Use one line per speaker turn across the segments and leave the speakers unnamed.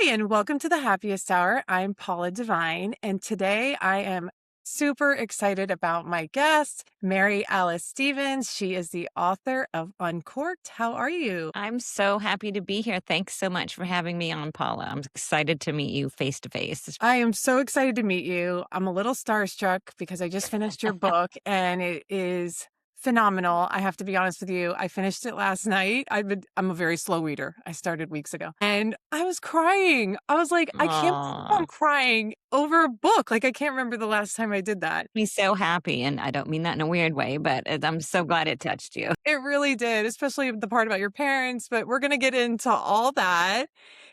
Hi, and welcome to the Happiest Hour. I'm Paula Devine, and today I am super excited about my guest, Mary Alice Stevens. She is the author of Uncorked. How are you?
I'm so happy to be here. Thanks so much for having me on, Paula. I'm excited to meet you face to face.
I am so excited to meet you. I'm a little starstruck because I just finished your book and it is phenomenal. I have to be honest with you. I finished it last night. I'm a very slow reader. I started weeks ago and I was crying. I was like, I can't believe
Aw,
I'm crying over a book. Like I can't remember the last time I did that.
me so happy. And I don't mean that in a weird way, but I'm so glad it touched you.
It really did, especially the part about your parents, but we're going to get into all that.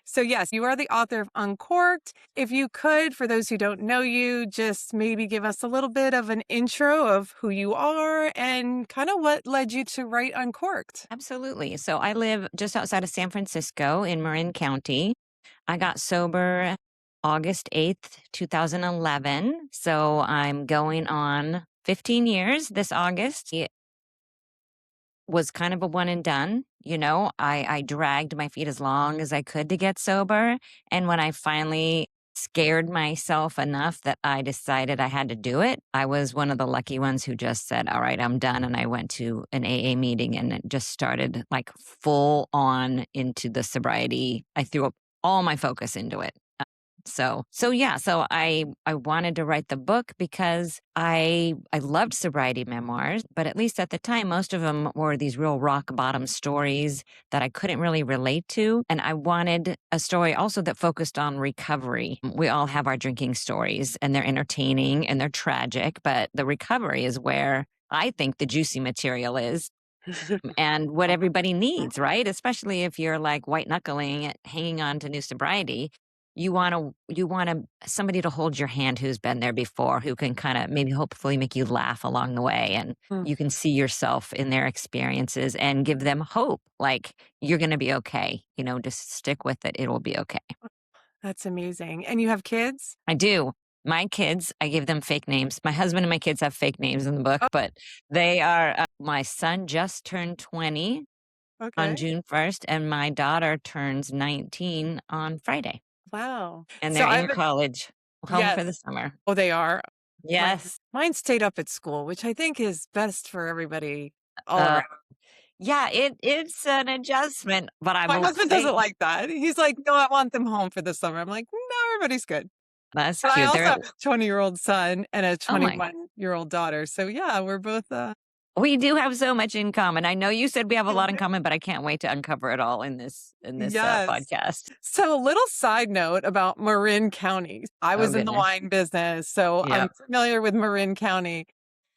So, yes, you are the author of Uncorked. If you could, for those who don't know you, just maybe give us a little bit of an intro of who you are and kind of what led you to write Uncorked.
Absolutely. So I live just outside of San Francisco in Marin County. I got sober August 8th, 2011. So I'm going on 15 years this August. It was kind of a one and done. I dragged my feet as long as I could to get sober. And when I finally scared myself enough that I decided I had to do it, I was one of the lucky ones who just said, all right, I'm done. And I went to an AA meeting and it just started like full on into the sobriety. I threw up all my focus into it. So I wanted to write the book because I loved sobriety memoirs, but at least at the time, most of them were these real rock bottom stories that I couldn't really relate to. And I wanted a story also that focused on recovery. We all have our drinking stories and they're entertaining and they're tragic, but the recovery is where I think the juicy material is and what everybody needs, right? Especially if you're like white knuckling it, hanging on to new sobriety. You want to somebody to hold your hand who's been there before, who can kind of maybe hopefully make you laugh along the way and
Mm,
you can see yourself in their experiences and give them hope like you're going to be okay. Just stick with it. It'll be okay.
that's amazing. And you have kids?
I do. My kids, I give them fake names. My husband and my kids have fake names in the book,
Oh,
but they are my son just turned 20 on
okay.
June 1st, and my daughter turns 19 on Friday,
Wow.
and
So
they're
I've
in
been,
college, home for the
yes.
summer.
Oh, they are.
Yes.
Mine stayed up at school, which I think is best for everybody all
Uh,
around.
yeah, it's an adjustment, but
My
I'm
husband doesn't
they
like that. He's like, "No, I want them home for the summer." I'm like, "No, everybody's good."
that's
But I
cute.
also
They're
have a 20-year-old son and a
oh my
21-year-old daughter. So yeah, we're both
we do have so much in common. I know you said we have a
we
lot in
do.
common, but I can't wait to uncover it all in this
Yes.
podcast.
So a little side note about Marin County. I
Oh
was in the
goodness.
wine business, so I'm
Yep.
familiar with Marin County.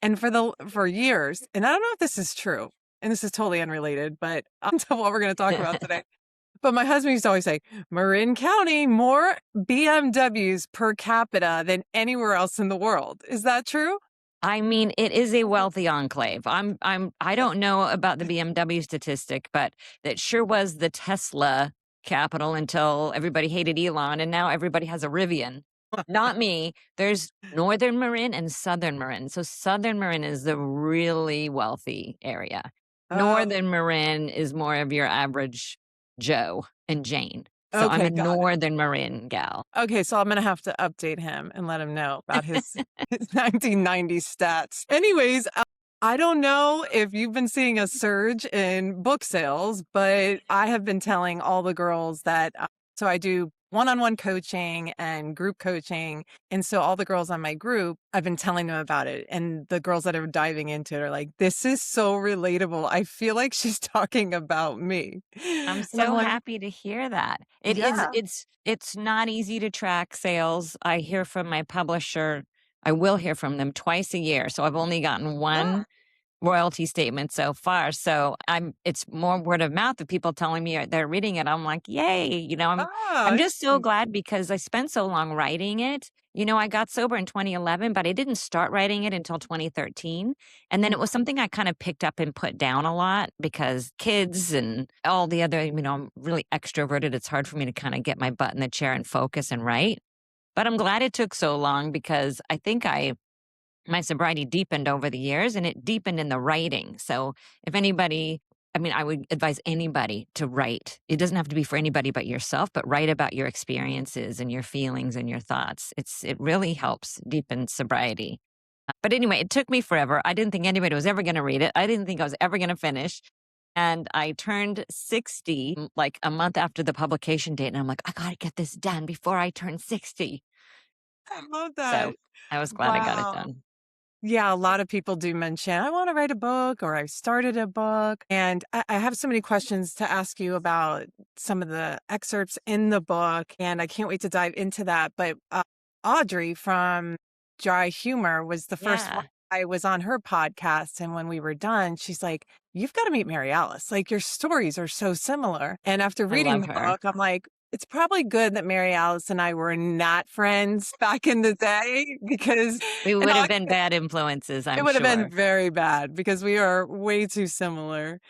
And for years, and I don't know if this is true, and this is totally unrelated, but to what we're going to talk about today. But my husband used to always say, Marin County, more BMWs per capita than anywhere else in the world. Is that true?
I mean, it is a wealthy enclave. I don't know about the BMW statistic, but that sure was the Tesla capital until everybody hated Elon and now everybody has a Rivian. Not me. There's Northern Marin and Southern Marin. So Southern Marin is the really wealthy area.
Oh,
Northern Marin is more of your average Joe and Jane. So I'm
okay,
a
got it.
Northern Marin gal.
Okay, so I'm gonna have to update him and let him know about his 1990 stats. Anyways, I don't know if you've been seeing a surge in book sales, but I have been telling all the girls that so I do one-on-one coaching and group coaching. And so all the girls on my group, I've been telling them about it. And the girls that are diving into it are like, this is so relatable. I feel like she's talking about me.
I'm
And I'm
so
like,
happy to hear that. It is
yeah.
it's not easy to track sales. I hear from my publisher. I will hear from them twice a year. So I've only gotten
Ah,
one royalty statement so far. So it's more word of mouth of people telling me they're reading it. I'm like, yay, I'm just so
interesting.
glad because I spent so long writing it. I got sober in 2011, but I didn't start writing it until 2013. And then it was something I kind of picked up and put down a lot because kids and all the other, I'm really extroverted. It's hard for me to kind of get my butt in the chair and focus and write. But I'm glad it took so long because I think my sobriety deepened over the years and it deepened in the writing. So if anybody I mean, I would advise anybody to write. It doesn't have to be for anybody but yourself, but write about your experiences and your feelings and your thoughts. It really helps deepen sobriety. But anyway, it took me forever. I didn't think anybody was ever gonna read it. I didn't think I was ever gonna finish. And I turned 60, like, a month after the publication date, and I'm like, "I gotta get this done before I turn 60."
I love
So,
that.
I was glad I got it
Wow.
done.
Yeah, a lot of people do mention, I want to write a book or I started a book. And I have so many questions to ask you about some of the excerpts in the book. And I can't wait to dive into that. But Audrey from Dry Humor was the first one.
Yeah,
I was on her podcast. And when we were done, she's like, you've got to meet Mary Alice. Like your stories are so similar. And after
I
reading
love
the
her.
book, I'm like, it's probably good that Mary Alice and I were not friends back in the day because
We
in
would
all
have been bad influences,
it
I'm
would have been
sure.
very bad because we are way too similar.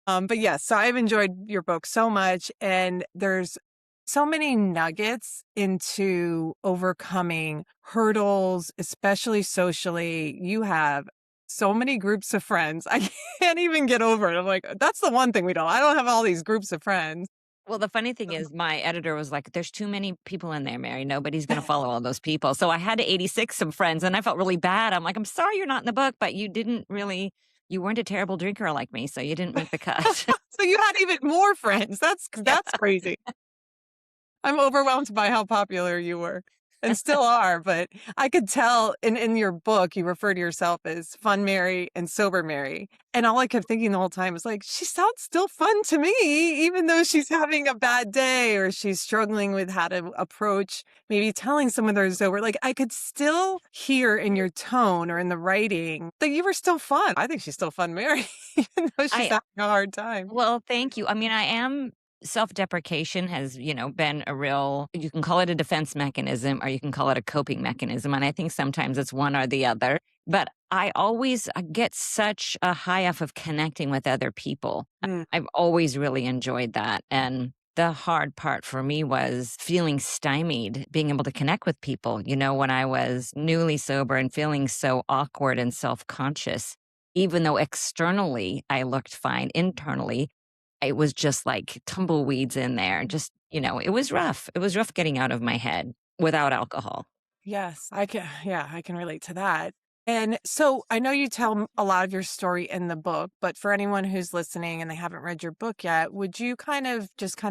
But yes, so I've enjoyed your book so much, and there's so many nuggets into overcoming hurdles, especially socially. You have so many groups of friends. I can't even get over it. I'm like, that's the one thing we don't. I don't have all these groups of friends.
Well, the funny thing is my editor was like, "There's too many people in there, Mary. Nobody's gonna follow all those people." So I had to 86 some friends, and I felt really bad. I'm like, "I'm sorry you're not in the book, but you weren't a terrible drinker like me, so you didn't make the cut."
So you had even more friends. That's crazy. I'm overwhelmed by how popular you were and still are, but I could tell in your book, you refer to yourself as Fun Mary and Sober Mary. And all I kept thinking the whole time was like, she sounds still fun to me, even though she's having a bad day or she's struggling with how to approach maybe telling someone they're sober. Like I could still hear in your tone or in the writing that you were still fun. I think she's still Fun Mary, even though she's
I
having a hard time.
Well, thank you. I mean, I am self-deprecation has, been a real you can call it a defense mechanism or you can call it a coping mechanism, and I think sometimes it's one or the other. But I get such a high off of connecting with other people.
Mm,
I've always really enjoyed that, and the hard part for me was feeling stymied, being able to connect with people, when I was newly sober and feeling so awkward and self-conscious. Even though externally I looked fine, internally it was just like tumbleweeds in there. Just, it was rough. It was rough getting out of my head without alcohol.
yes, I can relate to that. And so I know you tell a lot of your story in the book, but for anyone who's listening and they haven't read your book yet, would you kind of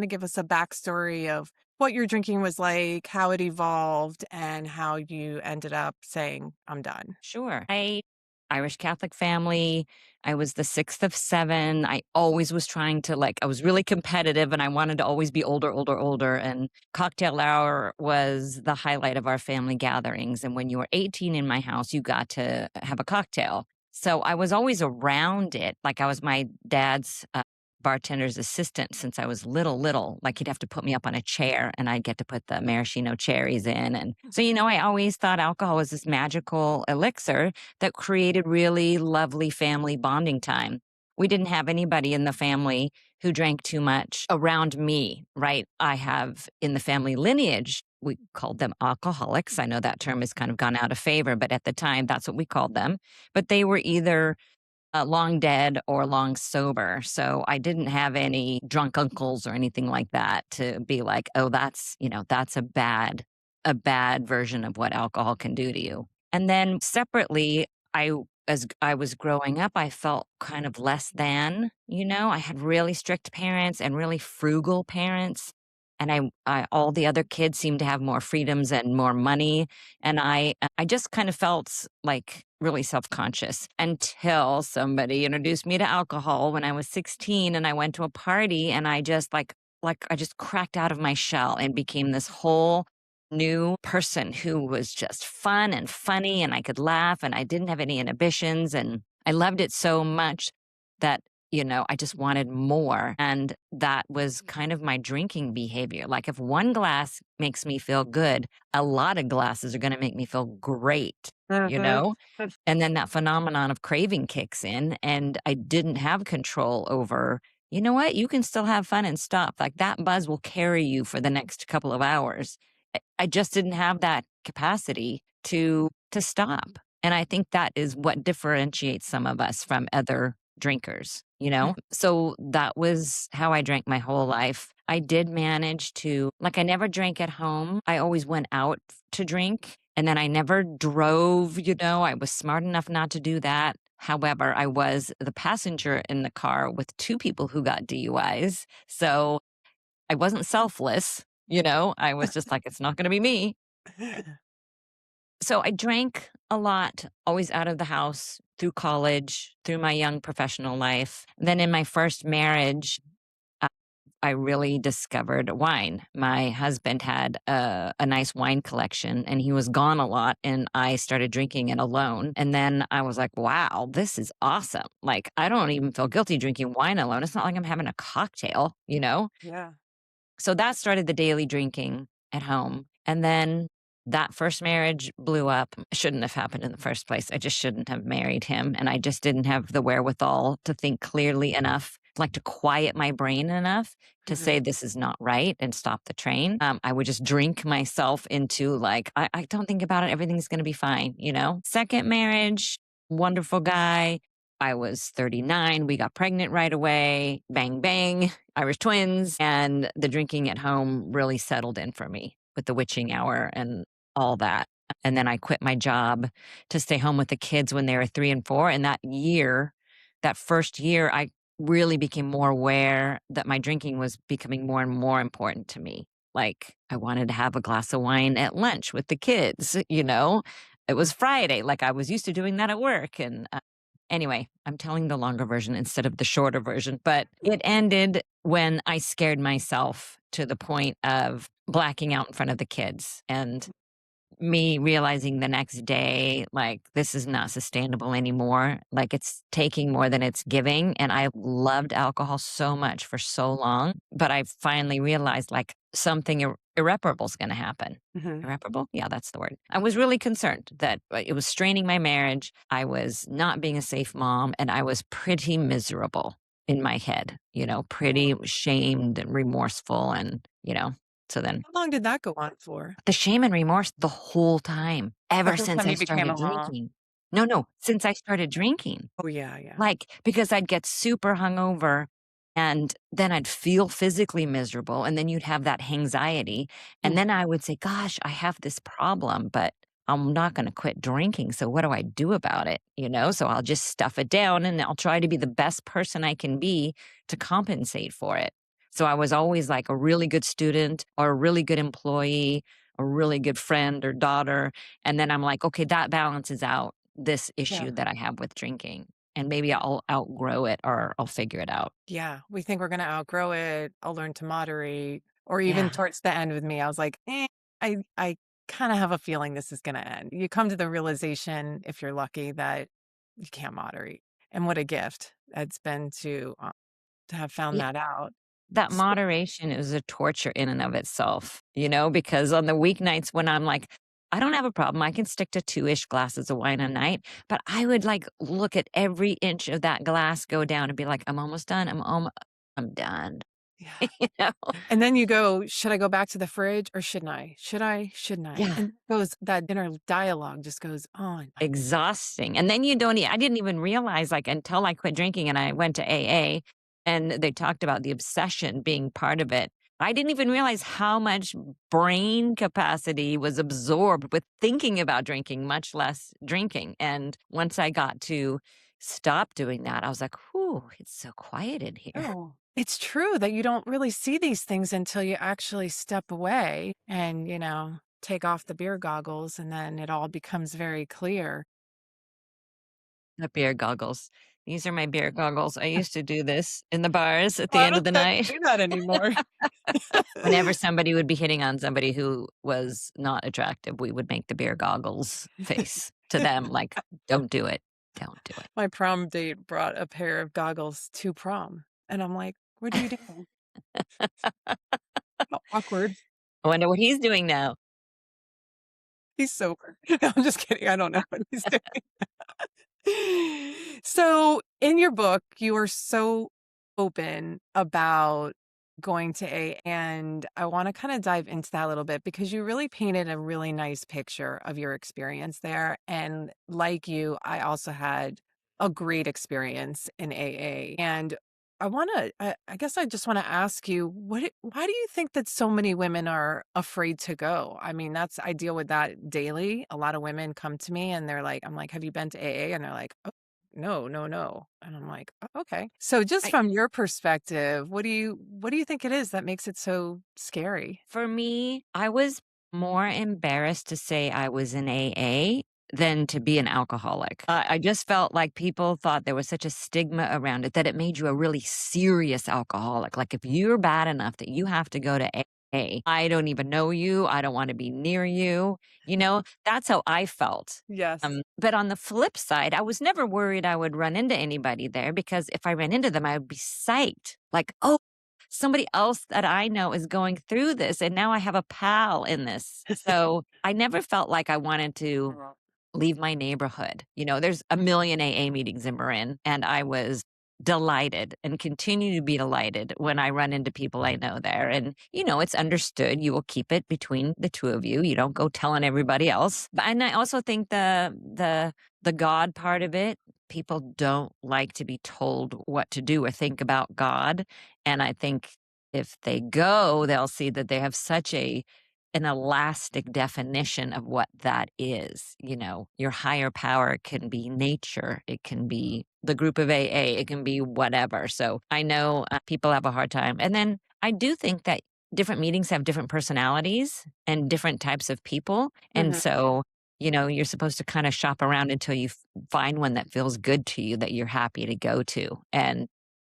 give us a backstory of what your drinking was like, how it evolved, and how you ended up saying, I'm done?
Sure. Irish Catholic family. I was the sixth of seven. I always was trying to I was really competitive and I wanted to always be older, older, older. And cocktail hour was the highlight of our family gatherings. And when you were 18 in my house, you got to have a cocktail. So I was always around it. Like I was my dad's bartender's assistant since I was little. Like he'd have to put me up on a chair and I'd get to put the maraschino cherries in. And so, I always thought alcohol was this magical elixir that created really lovely family bonding time. We didn't have anybody in the family who drank too much around me, right? I have in the family lineage, we called them alcoholics. I know that term has kind of gone out of favor, but at the time, that's what we called them. But they were either long dead or long sober. So I didn't have any drunk uncles or anything like that to be like, oh, that's a bad version of what alcohol can do to you. And then separately, as I was growing up, I felt kind of less than, I had really strict parents and really frugal parents. And all the other kids seemed to have more freedoms and more money. And I just kind of felt like really self-conscious until somebody introduced me to alcohol when I was 16 and I went to a party and I just I just cracked out of my shell and became this whole new person who was just fun and funny and I could laugh and I didn't have any inhibitions and I loved it so much that I just wanted more. And that was kind of my drinking behavior. Like if one glass makes me feel good, a lot of glasses are going to make me feel great, you
Mhm.
know? And then that phenomenon of craving kicks in, and I didn't have control over, you know what? You can still have fun and stop. Like that buzz will carry you for the next couple of hours. I just didn't have that capacity to stop. And I think that is what differentiates some of us from other drinkers,
Mhm.
So that was how I drank my whole life. I did manage to, like, I never drank at home. I always went out to drink, and then I never drove, I was smart enough not to do that. However, I was the passenger in the car with two people who got DUIs. So I wasn't selfless, I was just like, it's not going to be me. So I drank a lot, always out of the house through college, through my young professional life. Then in my first marriage, uh, I really discovered wine. My husband had a nice wine collection and he was gone a lot, and I started drinking it alone. And then I was like, wow, this is awesome. Like, I don't even feel guilty drinking wine alone. It's not like I'm having a cocktail.
Yeah.
So that started the daily drinking at home. And then that first marriage blew up. Shouldn't have happened in the first place. I just shouldn't have married him. And I just didn't have the wherewithal to think clearly enough, like to quiet my brain enough to say
Mhm.
this is not right and stop the train. I would just drink myself into like, I don't think about it. Everything's going to be fine. Second marriage, wonderful guy. I was 39. We got pregnant right away. Bang, bang. Irish twins. And the drinking at home really settled in for me with the witching hour and all that. And then I quit my job to stay home with the kids when they were 3 and 4. And that first year, I really became more aware that my drinking was becoming more and more important to me. Like, I wanted to have a glass of wine at lunch with the kids. It was Friday. Like, I was used to doing that at work. And anyway, I'm telling the longer version instead of the shorter version, but it ended when I scared myself to the point of blacking out in front of the kids and me realizing the next day, like, this is not sustainable anymore. Like, it's taking more than it's giving. And I loved alcohol so much for so long. But I finally realized, like, something irreparable is going to happen.
Mhm.
Irreparable? Yeah, that's the word. I was really concerned that it was straining my marriage. I was not being a safe mom, and I was pretty miserable in my head, pretty
Oh.
shamed and remorseful. And so then
How long did that go on for?
the shame and remorse the whole time,
The
ever
whole
since
time
I
you became
started
a mom?
drinking. No, no, since I started drinking.
Oh, yeah, yeah.
Like, because I'd get super hungover and then I'd feel physically miserable, and then you'd have that anxiety, and then
Mhm.
I would say, "Gosh, I have this problem, but I'm not gonna quit drinking, so what do I do about it?" So I'll just stuff it down, and I'll try to be the best person I can be to compensate for it. So I was always like a really good student or a really good employee, a really good friend or daughter, and then I'm like, "Okay, that balances out this issue
Yeah.
that I have with drinking." And maybe I'll outgrow it or I'll figure it out.
Yeah. We think we're gonna outgrow it. I'll learn to moderate. Or even
Yeah.
towards the end with me, I was like, I kinda have a feeling this is gonna end. You come to the realization, if you're lucky, that you can't moderate. And what a gift it's been to have found
Yeah.
that out.
That
So
moderation is a torture in and of itself, because on the weeknights when I'm like, I don't have a problem. I can stick to 2-ish glasses of wine a night, but I would like look at every inch of that glass go down and be like, I'm almost done. I'm done.
yeah.
you know?
And then you go, "Should I go back to the fridge or shouldn't I? Should I? Shouldn't I?"
Yeah.
And goes that inner dialogue just goes on.
Exhausting, and then you don't I didn't even realize, like, until I quit drinking and I went to AA, and they talked about the obsession being part of it. I didn't even realize how much brain capacity was absorbed with thinking about drinking, much less drinking, and once I got to stop doing that, I was like, "Whew, it's so quiet in here."
Oh, it's true that you don't really see these things until you actually step away and, take off the beer goggles, and then it all becomes very clear.
The beer goggles. These are my beer goggles. I used to do this in the bars at the
Well, I
end of
don't
the
think you
night.
do that anymore.
Whenever somebody would be hitting on somebody who was not attractive, we would make the beer goggles face to them, like, "Don't do it. Don't do it."
My prom date brought a pair of goggles to prom, and I'm like, "What are you doing?" How awkward.
I wonder what he's doing now.
He's sober. No, I'm just kidding. I don't know what he's doing. So, in your book, you are so open about going to A, and I want to kind of dive into that a little bit because you really painted a really nice picture of your experience there. And like you, I also had a great experience in AA. And I guess I just want to ask you, why do you think that so many women are afraid to go? I mean, I deal with that daily. A lot of women come to me and I'm like, have you been to AA? And they're like, oh, no, no, no. And I'm like, "Oh, okay." So just
I
from your perspective, what do you think it is that makes it so scary?
For me, I was more embarrassed to say I was in AA than to be an alcoholic. I just felt like people thought there was such a stigma around it that it made you a really serious alcoholic. Like if you're bad enough that you have to go to AA, I don't even know you. I don't want to be near you. That's how I felt.
Yes.
But on the flip side, I was never worried I would run into anybody there because if I ran into them, I would be psyched. Like, oh, somebody else that I know is going through this, and now I have a pal in this. So I never felt like I wanted to leave my neighborhood. There's a million AA meetings in Marin, and I was delighted and continue to be delighted when I run into people I know there. And, it's understood you will keep it between the two of you. You don't go telling everybody else. And I also think the God part of it, people don't like to be told what to do or think about God. And I think if they go, they'll see that they have such an elastic definition of what that is. Your higher power can be nature, it can be the group of AA, it can be whatever. So I know people have a hard time. And then I do think that different meetings have different personalities and different types of people. And
Mhm.
so, you're supposed to kind of shop around until you find one that feels good to you that you're happy to go to. And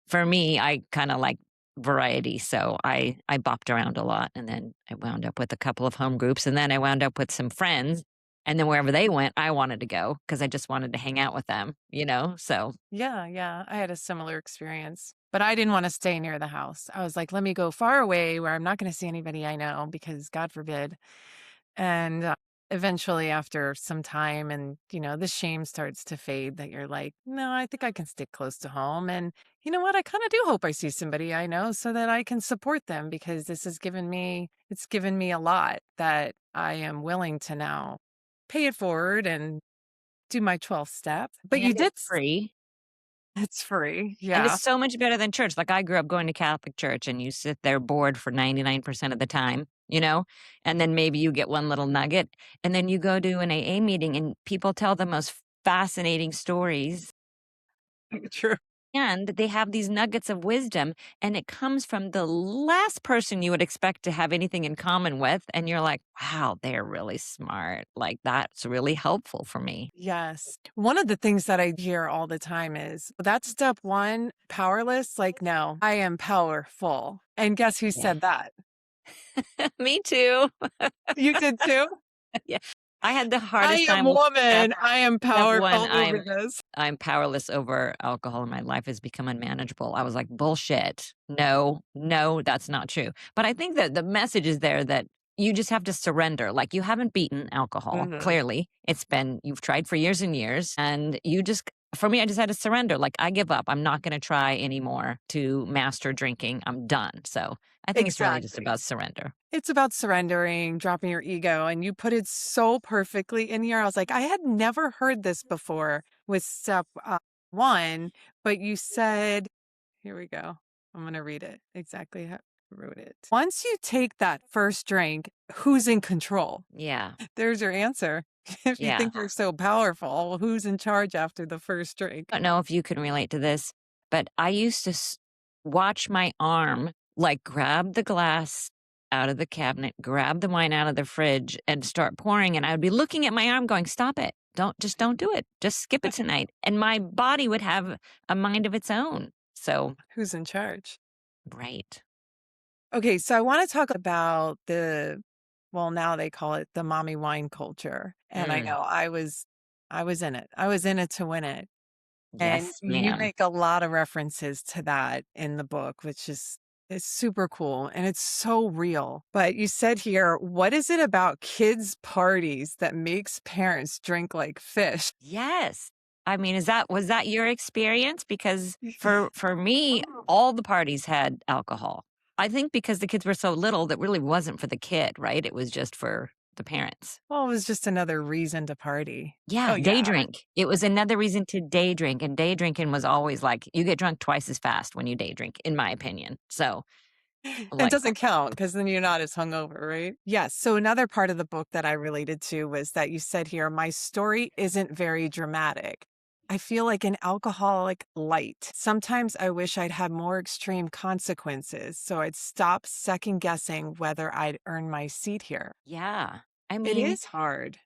for me, I kinda like variety, so I bopped around a lot, and then I wound up with a couple of home groups, and then I wound up with some friends, and then wherever they went, I wanted to go because I just wanted to hang out with them, so
Yeah, yeah. I had a similar experience, but I didn't want to stay near the house. I was like, let me go far away where I'm not going to see anybody I know because God forbid. And eventually, after some time, and the shame starts to fade that you're like, no, I think I can stick close to home. And you know what? I kind of do hope I see somebody I know so that I can support them because it's given me a lot that I am willing to now pay it forward and do my 12th step. But you
and
did,
it's free.
it's free.
And
Yeah.
it's so much better than church. Like, I grew up going to Catholic church, and you sit there bored for 99% of the time, and then maybe you get one little nugget, and then you go to an AA meeting, and people tell the most fascinating stories,
True.
and they have these nuggets of wisdom, and it comes from the last person you would expect to have anything in common with, and you're like, "Wow, they're really smart." Like, that's really helpful for me.
Yes. One of the things that I hear all the time is that's step one, powerless. Like, no, I am powerful. And guess who
Yeah.
said that?
Me too.
You did too?
Yeah. I had the
I
hardest
am
time with
woman. I am
step 1,
powerful over this.
I'm powerless over alcohol, and my life has become unmanageable. I was like, "Bullshit. No, no, that's not true." But I think that the message is there that you just have to surrender. Like, you haven't beaten alcohol,
Hmm.
clearly. You've tried for years and years, and for me, I just had to surrender. Like, I give up. I'm not gonna try anymore to master drinking. I'm done. So, I think it's really just
Exactly.
about surrender.
It's about surrendering, dropping your ego. And you put it so perfectly in here. I was like, I had never heard this before with step one, but you said, here we go. I'm going to read it exactly how I wrote it. Once you take that first drink, who's in control?
Yeah.
There's your answer. If you
Yeah.
think you're so powerful, who's in charge after the first drink?
I don't know if you can relate to this, but I used to watch my arm like grab the glass out of the cabinet, grab the wine out of the fridge, and start pouring. And I would be looking at my arm going, "Stop it. Don't do it. Just skip it tonight." And my body would have a mind of its own. So,
Who's in charge?
right.
Okay, so I want to talk about well, now they call it the mommy wine culture. And I
Mm,
know I was in it. I was in it to win it. And
yes,
you
ma'am.
make a lot of references to that in the book, which is super cool and it's so real. But you said here, what is it about kids' parties that makes parents drink like fish?
Yes. I mean, was that your experience? Because for me, all the parties had alcohol. I think because the kids were so little that really wasn't for the kid, right? It was just for the parents.
Well, it was just another reason to party. Oh,
Yeah, day
yeah.
drink. It was another reason to day drink, and day drinking was always like, you get drunk twice as fast when you day drink, in my opinion. So,
It
like,
doesn't count because then you're not as hungover, right? Yes. So another part of the book that I related to was that you said here, my story isn't very dramatic. I feel like an alcoholic light. Sometimes I wish I'd had more extreme consequences so I'd stop second guessing whether I'd earn my seat here.
yeah. I
It
mean,
is hard.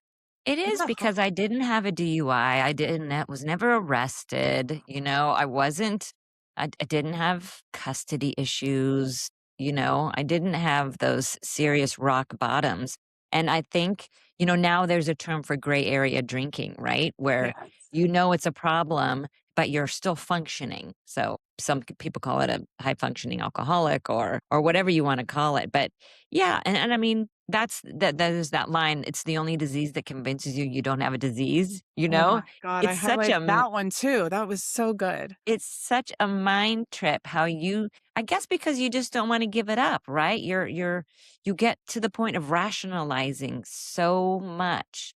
it
It's
is
a
because I didn't have a DUI. I didn't I was never arrested, I wasn't I didn't have custody issues, I didn't have those serious rock bottoms. And I think, now there's a term for gray area drinking, right? Where
yes.
it's a problem, but you're still functioning. So some people call it a high functioning alcoholic or whatever you want to call it. But yeah, and I mean, that is that line, "It's the only disease that convinces you you don't have a disease," you
Oh
know?
my God. I
It's such
highlight
a
that one too. That was so good.
it's such a mind trip how I guess because you just don't wanna give it up, right? You get to the point of rationalizing so much.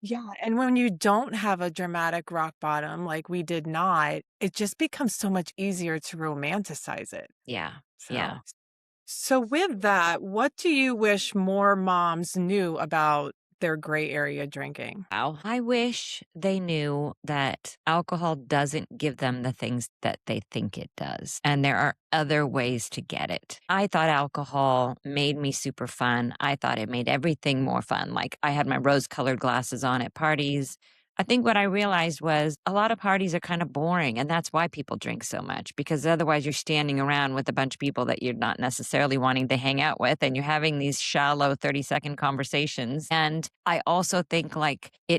Yeah, and when you don't have a dramatic rock bottom like we did not, it just becomes so much easier to romanticize it.
Yeah,
So
yeah.
so with that, what do you wish more moms knew about their gray area drinking?
Wow. I wish they knew that alcohol doesn't give them the things that they think it does. And there are other ways to get it. I thought alcohol made me super fun. I thought it made everything more fun. Like I had my rose colored glasses on at parties. I think what I realized was a lot of parties are kind of boring. And that's why people drink so much because otherwise you're standing around with a bunch of people that you're not necessarily wanting to hang out with. And you're having these shallow 30-second conversations. And I also think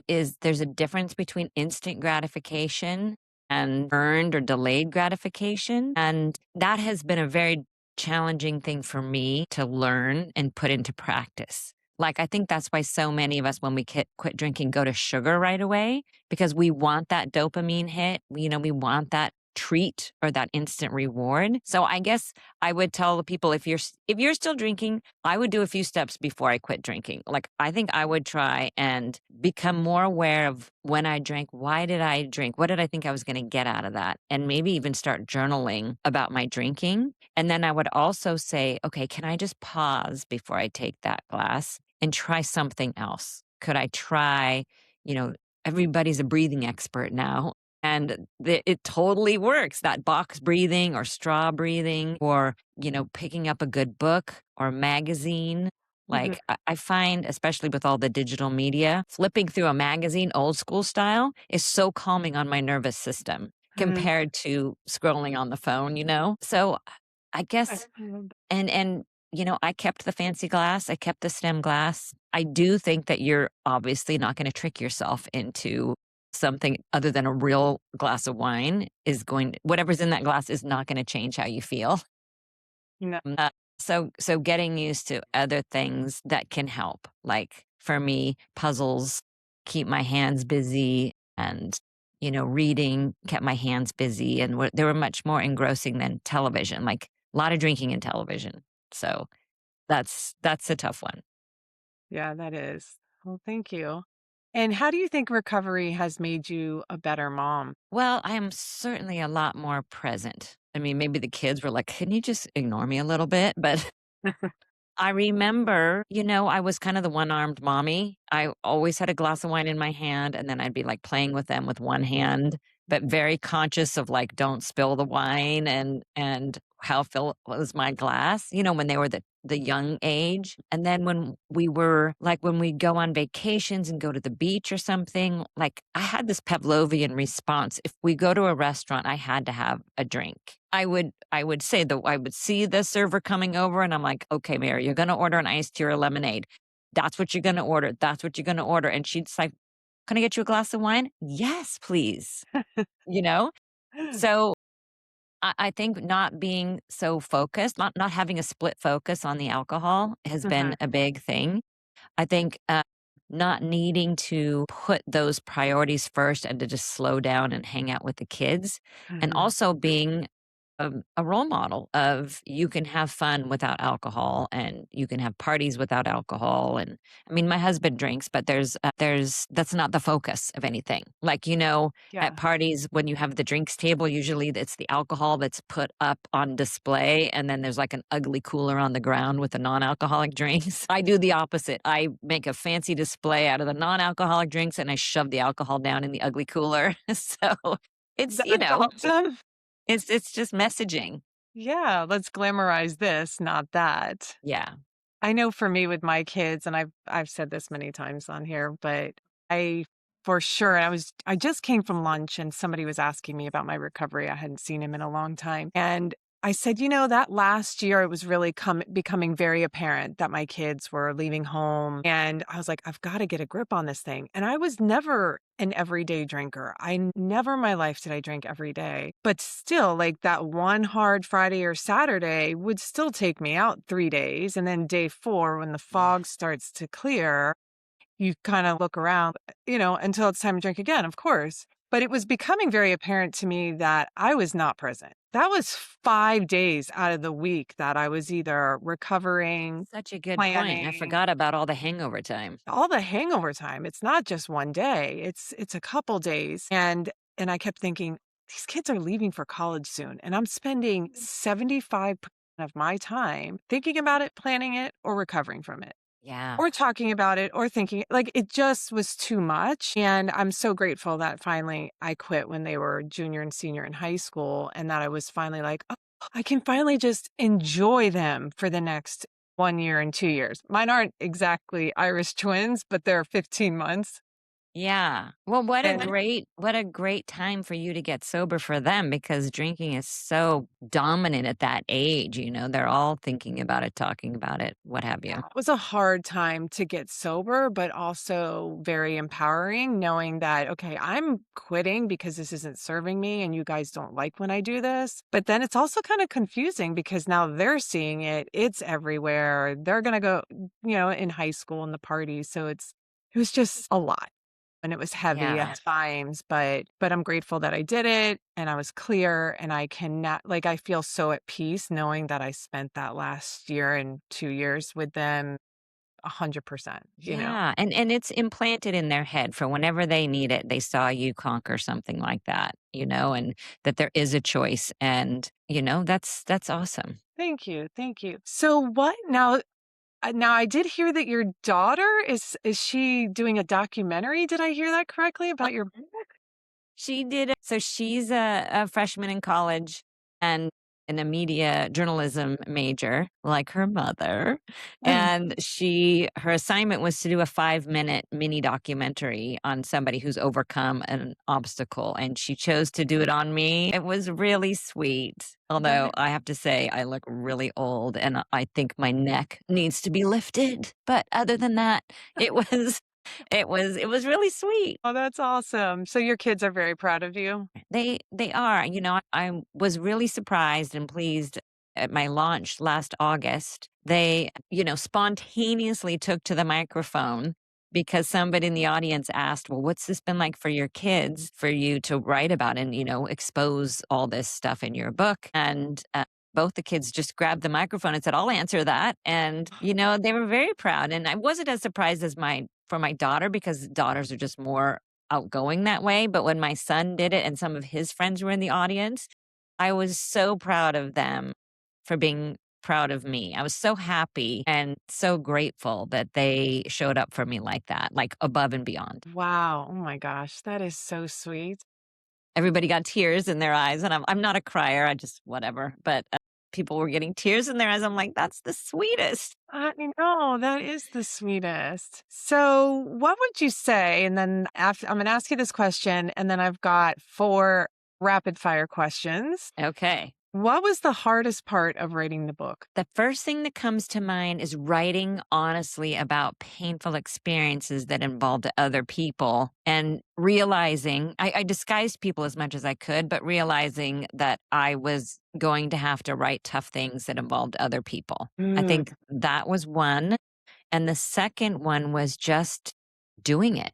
there's a difference between instant gratification and earned or delayed gratification. And that has been a very challenging thing for me to learn and put into practice. Like, I think that's why so many of us, when we quit drinking, go to sugar right away because we want that dopamine hit. We want that treat or that instant reward. So I guess I would tell the people if you're still drinking, I would do a few steps before I quit drinking. Like I think I would try and become more aware of when I drank, why did I drink? What did I think I was going to get out of that? And maybe even start journaling about my drinking. And then I would also say, okay, can I just pause before I take that glass and try something else? Could I try, you know, everybody's a breathing expert now. And it totally works. That box breathing or straw breathing or, picking up a good book or magazine.
Mhm,
Like I find, especially with all the digital media, flipping through a magazine old school style is so calming on my nervous system
mhm.
compared to scrolling on the phone. So I guess
I love
and I kept the fancy glass, I kept the stem glass. I do think that you're obviously not gonna trick yourself into something other than a real glass of wine is going whatever's in that glass is not gonna change how you feel.
no.
So getting used to other things that can help, like, for me, puzzles keep my hands busy and, reading kept my hands busy and they were much more engrossing than television, like, a lot of drinking and television. So that's a tough one.
Yeah, that is. Well, thank you. And how do you think recovery has made you a better mom?
Well, I am certainly a lot more present. I mean, maybe the kids were like, "Can you just ignore me a little bit?" But I remember, I was kind of the one-armed mommy. I always had a glass of wine in my hand, and then I'd be, like, playing with them with one hand, but very conscious of, like, don't spill the wine and how full was my glass, when they were the young age. And then when we'd go on vacations and go to the beach or something, like, I had this Pavlovian response. If we go to a restaurant, I had to have a drink. I would see the server coming over and I'm like, "Okay, Mary, you're gonna order an iced tea or a lemonade. That's what you're gonna order. That's what you're gonna order." And she's like, "Can I get you a glass of wine?" "Yes, please." You know? So I think not being so focused, not having a split focus on the alcohol has been
Mhm,
a big thing. I think, not needing to put those priorities first and to just slow down and hang out with the kids, and
mhm.
also being a role model of you can have fun without alcohol and you can have parties without alcohol. And I mean, my husband drinks, but there's that's not the focus of anything. Like, at
Yeah.
parties, when you have the drinks table, usually it's the alcohol that's put up on display. And then there's like an ugly cooler on the ground with the non alcoholic drinks. I do the opposite. I make a fancy display out of the non alcoholic drinks and I shove the alcohol down in the ugly cooler. So it's,
That's awesome.
it's just messaging.
Yeah, let's glamorize this, not that.
Yeah.
I know for me with my kids, and I've said this many times on here, but I for sure I just came from lunch and somebody was asking me about my recovery. I hadn't seen him in a long time. And I said, that last year it was really becoming very apparent that my kids were leaving home. And I was like, I've got to get a grip on this thing. And I was never an everyday drinker. Never in my life did I drink every day. But still, like that one hard Friday or Saturday would still take me out 3 days. And then day 4, when the
Yeah.
fog starts to clear, you kind of look around, until it's time to drink again, of course. But it was becoming very apparent to me that I was not present. That was 5 days out of the week that I was either recovering,
Such a good point. I
planning,
forgot about all the hangover time.
all the hangover time. It's not just one day. It's a couple days. And I kept thinking, these kids are leaving for college soon. And I'm spending 75% of my time thinking about it, planning it, or recovering from it
Yeah.
or talking about it or thinking like it just was too much. And I'm so grateful that finally I quit when they were junior and senior in high school and that I was finally like, oh, I can finally just enjoy them for the next 1 year and 2 years. Mine aren't exactly Irish twins, but they're 15 months.
Yeah. Well,
And
what a great time for you to get sober for them because drinking is so dominant at that age, they're all thinking about it, talking about it, what have
yeah,
you.
it was a hard time to get sober, but also very empowering knowing that, okay, I'm quitting because this isn't serving me and you guys don't like when I do this. But then it's also kind of confusing because now they're seeing it. It's everywhere. They're going to go, in high school and the parties. So it was just a lot and it was heavy
Yeah.
at times, but I'm grateful that I did it and I was clear and I cannot like I feel so at peace knowing that I spent that last year and 2 years with them 100%.
Yeah, and it's implanted in their head for whenever they need it, they saw you conquer something like that, and that there is a choice and, that's awesome.
Thank you. Thank you. So what now I did hear that your daughter is she doing a documentary? Did I hear that correctly about your book?
She did it. So she's a freshman in college and in a media journalism major, like her mother. And her assignment was to do a 5-minute mini documentary on somebody who's overcome an obstacle. And she chose to do it on me. It was really sweet. Although
That
I have to say, I look really old and I think my neck needs to be lifted. But other than that, it was it was really sweet.
Oh, that's awesome. So your kids are very proud of you?
They are. I was really surprised and pleased at my launch last August. They, spontaneously took to the microphone because somebody in the audience asked, "Well, what's this been like for your kids for you to write about and, expose all this stuff in your book?" And both the kids just grabbed the microphone and said, "I'll answer that." And, they were very proud. And I wasn't as surprised as for my daughter because daughters are just more outgoing that way, but when my son did it and some of his friends were in the audience, I was so proud of them for being proud of me. I was so happy and so grateful that they showed up for me like that, like above and beyond.
Wow. Oh my gosh, that is so sweet.
Everybody got tears in their eyes, and I'm not a crier, I just whatever, but people were getting tears in their eyes. I'm like, "That's the sweetest."
I know, that is the sweetest. So, what would you say? And then after, I'm going to ask you this question, and then I've got 4 rapid fire questions.
Okay.
What was the hardest part of writing the book?
The first thing that comes to mind is writing honestly about painful experiences that involved other people and realizing I disguised people as much as I could, but realizing that I was going to have to write tough things that involved other people. I
Mm,
think that was one. And the second one was just doing it.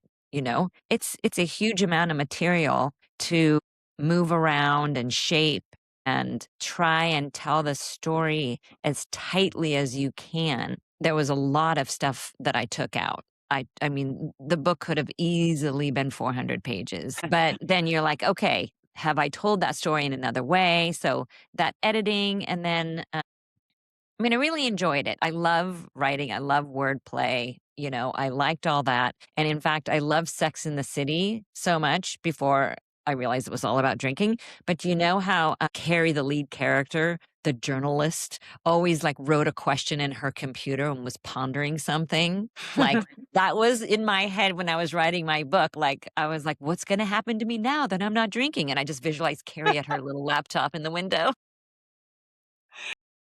It's a huge amount of material to move around and shape and try and tell the story as tightly as you can. There was a lot of stuff that I took out. I mean, the book could have easily been 400 pages, but then you're like, "Okay, have I told that story in another way?" So, that editing and then, I mean, I really enjoyed it. I love writing. I love wordplay. I liked all that. And in fact, I love Sex in the City so much before I realized it was all about drinking. But you know how Carrie, the lead character, the journalist, always like wrote a question in her computer and was pondering something? Like that was in my head when I was writing my book. Like I was like, what's going to happen to me now that I'm not drinking? And I just visualized Carrie at her little laptop in the window.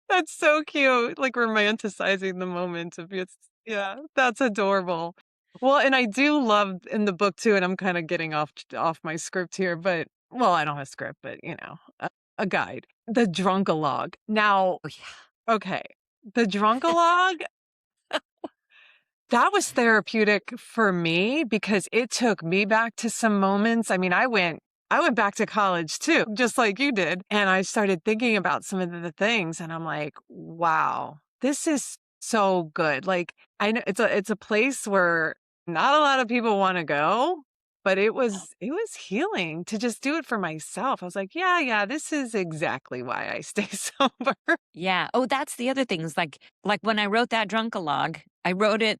That's so cute, like, romanticizing the moment of it's yeah, that's adorable. Well, and I do love in the book too, and I'm kinda getting off my script here, but well, I don't have a script, but, a guide. The Drunkalog. Now,
Oh, yeah.
okay, the Drunkalog, that was therapeutic for me because it took me back to some moments. I mean, I went back to college too, just like you did. And I started thinking about some of the things and I'm like, wow, this is so good. Like I know it's a place where not a lot of people want to go, but it was healing to just do it for myself. I was like, yeah, yeah, this is exactly why I stay sober.
Yeah. Oh, that's the other thing is like when I wrote that drunkalog, I wrote it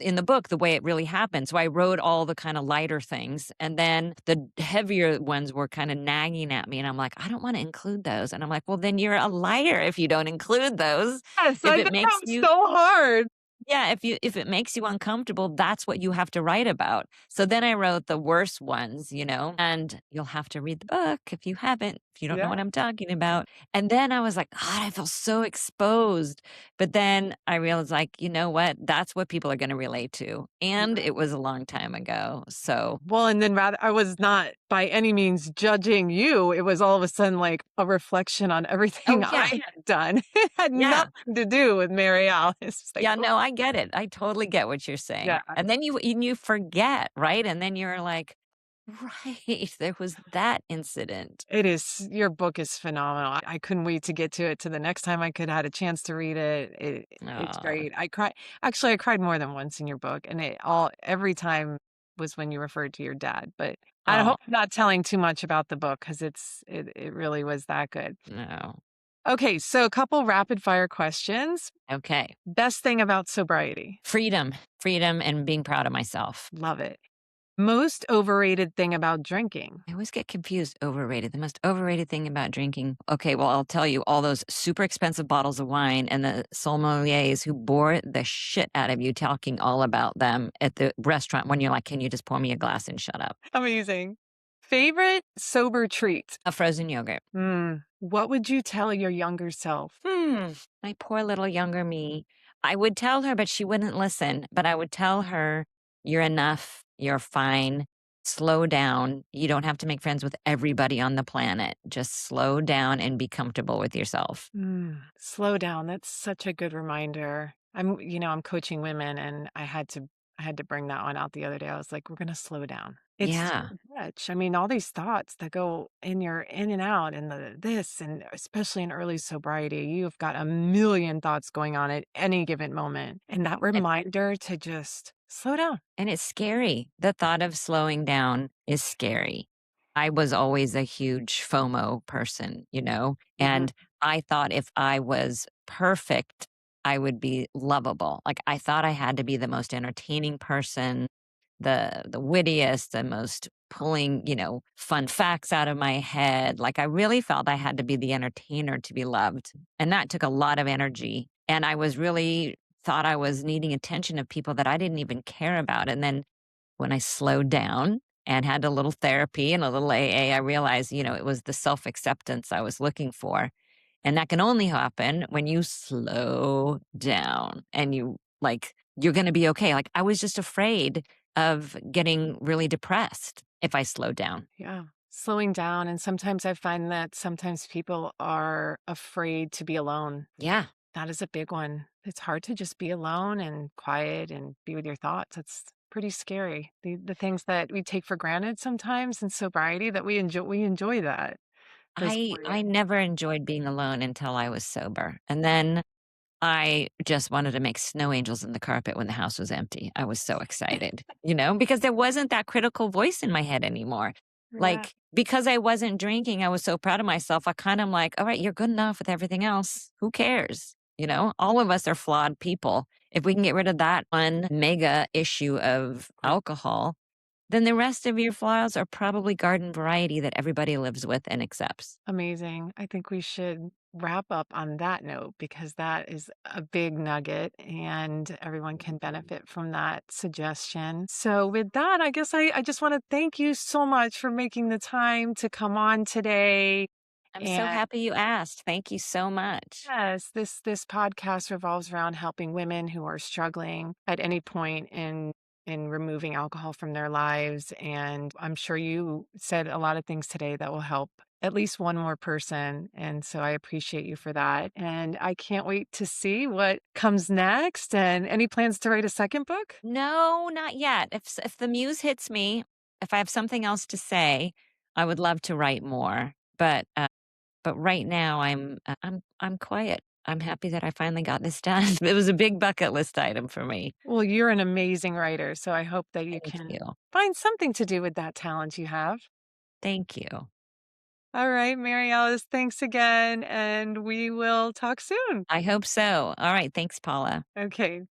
in the book the way it really happened. So I wrote all the kind of lighter things and then the heavier ones were kind of nagging at me and I'm like, I don't want to include those. And I'm like, well, then you're a liar if you don't include those.
Yes,
If
I know
it makes you
so hard.
yeah, if it makes you uncomfortable, that's what you have to write about. So then I wrote the worst ones, and you'll have to read the book if you don't know
Yeah.
what I'm talking about. And then I was like, God, I feel so exposed. But then I realized, like, you know what? That's what people are going to relate to. And it was a long time ago. So,
Well, and then rather I was not by any means judging you. It was all of a sudden like a reflection on everything
oh,
I
yeah.
had done. It had
Yeah.
nothing to do with Mary Alice. It's like,
Yeah,
oh,
no, I get it. I totally get what you're
yeah,
saying. And then you forget, right? And then you're like, right, there was that incident.
it is. Your book is phenomenal. I couldn't wait to get to it to the next time I could had a chance to read it. It's
Oh,
great. I cried. Actually, I cried more than once in your book, and every time was when you referred to your dad. But I
oh,
hope I'm not telling too much about the book because it really was that good.
no.
Okay, so a couple rapid fire questions.
Okay.
Best thing about sobriety.
Freedom and being proud of myself.
Love it. Most overrated thing about drinking.
I always get confused, overrated. The most overrated thing about drinking. Okay, well, I'll tell you all those super expensive bottles of wine and the sommeliers who bore the shit out of you talking all about them at the restaurant when you're like, can you just pour me a glass and shut up?
Amazing. Favorite sober treat.
A frozen yogurt.
What would you tell your younger self?
My poor little younger me. I would tell her, but she wouldn't listen. But I would tell her, you're enough. You're fine. Slow down. You don't have to make friends with everybody on the planet. Just slow down and be comfortable with yourself.
Slow down. That's such a good reminder. I'm coaching women and I had to bring that one out the other day. I was like, we're going to slow down. It's too
Yeah.
much. I mean, all these thoughts that go in your in and out and the this and especially in early sobriety, you've got a million thoughts going on at any given moment. And that reminder to just slow down.
And it's scary. The thought of slowing down is scary. I was always a huge FOMO person,
Mhm.
and I thought if I was perfect, I would be lovable. Like I thought I had to be the most entertaining person, the wittiest, the most pulling, fun facts out of my head. Like I really felt I had to be the entertainer to be loved. And that took a lot of energy. And I was really thought I was needing attention of people that I didn't even care about. And then when I slowed down and had a little therapy and a little AA, I realized, it was the self acceptance I was looking for. And that can only happen when you slow down and you're going to be okay. Like I was just afraid of getting really depressed if I slowed down.
Yeah. Slowing down. And sometimes I find that sometimes people are afraid to be alone.
Yeah.
That is a big one. It's hard to just be alone and quiet and be with your thoughts. It's pretty scary. The things that we take for granted sometimes in sobriety that we enjoy that. was
I
quiet.
never enjoyed being alone until I was sober, and then I just wanted to make snow angels in the carpet when the house was empty. I was so excited, because there wasn't that critical voice in my head anymore.
Yeah.
Like, because I wasn't drinking, I was so proud of myself. I kind of like, all right, you're good enough with everything else. Who cares? All of us are flawed people. If we can get rid of that one mega issue of alcohol, then the rest of your flaws are probably garden variety that everybody lives with and accepts.
Amazing. I think we should wrap up on that note because that is a big nugget and everyone can benefit from that suggestion. So, with that, I guess I just want to thank you so much for making the time to come on today.
I'm so
And
happy you asked. Thank you so much.
yes, this podcast revolves around helping women who are struggling at any point in removing alcohol from their lives. And I'm sure you said a lot of things today that will help at least one more person. And so I appreciate you for that. And I can't wait to see what comes next. And any plans to write a second book?
No, not yet. If the muse hits me, if I have something else to say, I would love to write more. But right now I'm quiet. I'm happy that I finally got this done. It was a big bucket list item for me.
Well, you're an amazing writer. So I hope that you
Thank
can
you.
find something to do with that talent you have.
Thank you.
All right, Mary Alice, thanks again, and we will talk soon.
I hope so. All right. Thanks, Paula.
Okay.